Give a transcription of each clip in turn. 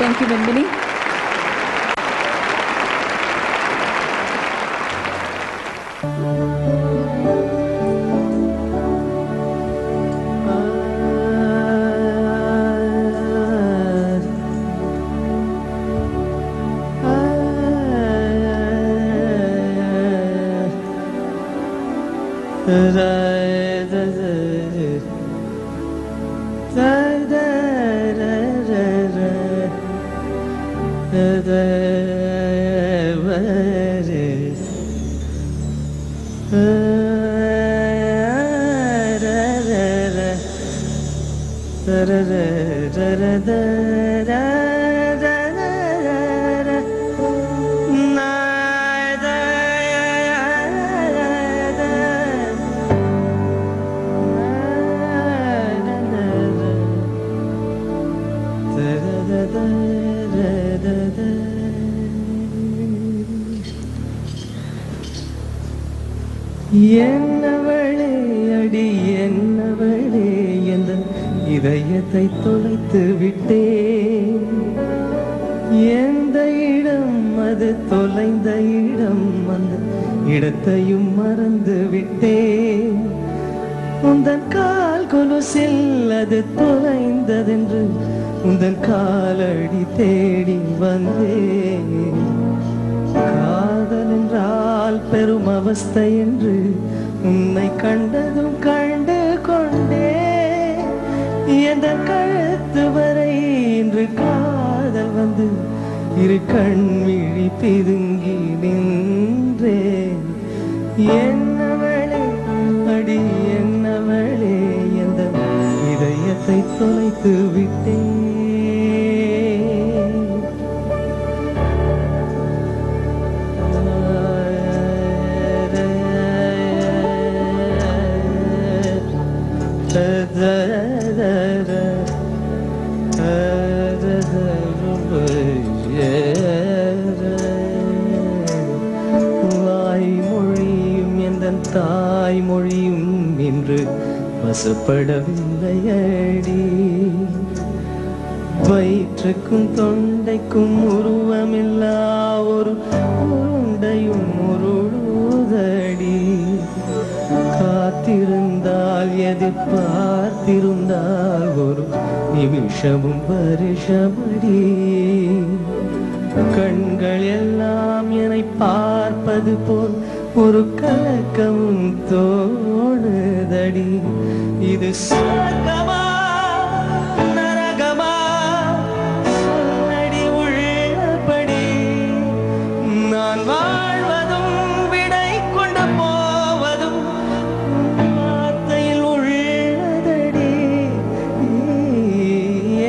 Thank you, Nandini. Ennavale அடி என்னவளே எந்த இதயத்தை தொலைத்து விட்டேன். எந்த இடம் அது தொலைந்த இடம் அந்த இடத்தையும் மறந்து விட்டேன். உந்தன் கால் கொலுசில் அது தொலைந்ததென்று உந்தன் காலடி தேடி வந்தேன். காதல் என்றால் பெரும் அவஸ்தை என்று உன்னை கண்டதும் கண்டு கொண்டே. எந்த கழுத்து வரை இன்று காதல் வந்து இரு கண் விழி பிதுங்கி நின்றேன். என்னவளே அடி என்னவளே எந்த இதயத்தை தொலைத்து விட்டேன். வாய்மொழியும் எந்தன் தாய்மொழியும் இன்று வசப்படவில்லையடி. வயிற்றுக்கும் தொண்டைக்கும் உருவமில்லா ஒரு உருண்டையும் உருளுதடி. காத்திருந்தால் எதிர்பார்த்திருந்தால் ஒரு நிமிஷமும் வருஷமடி. கண்கள் எல்லாம் என்னை பார்ப்பது போல் ஒரு கலக்கமும் தோணுதடி. இது சொர்க்கமா நரகமா சொன்னடி உள்ளபடி. நான் வாழ்வதும் விடை கொண்டு போவதும் வார்த்தையில் உள்ளதடி.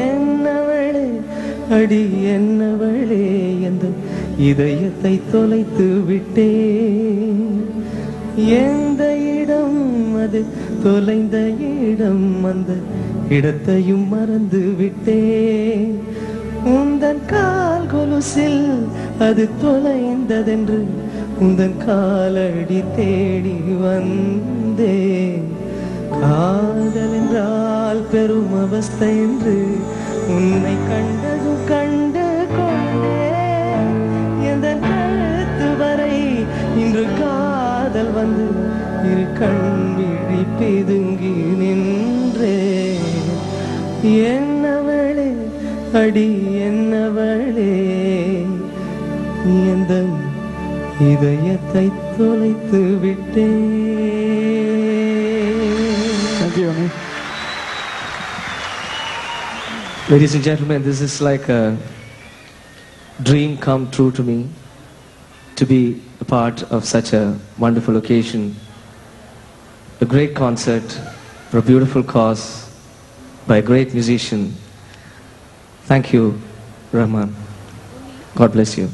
என்னவளே அடி என்னவளே எந்த இதயத்தை தொலைத்து விட்டேன். எந்த இடம் அது தொலைந்த இடம் அந்த இடத்தையும் மறந்து விட்டேன். உந்தன் கால் கொலுசில் அது தொலைந்ததென்று உந்தன் காலடி தேடி வந்தேன். காதல் என்றால் பெரும் அவஸ்தை என்று உன்னை கண்டதும் கண்டு கொண்டே. எந்த கழுத்து வரை இன்று காதல் வந்து இரு கண் விழி பிதுங்கி நின்றே. என்னவளே அடி என்னவளே எந்த இதயத்தை தொலைத்து விட்டேன். Thank you, Ami. Ladies and gentlemen, this is like a dream come true to me, to be a part of such a wonderful occasion, a great concert for a beautiful cause by a great musician. Thank you, Rahman. God bless you.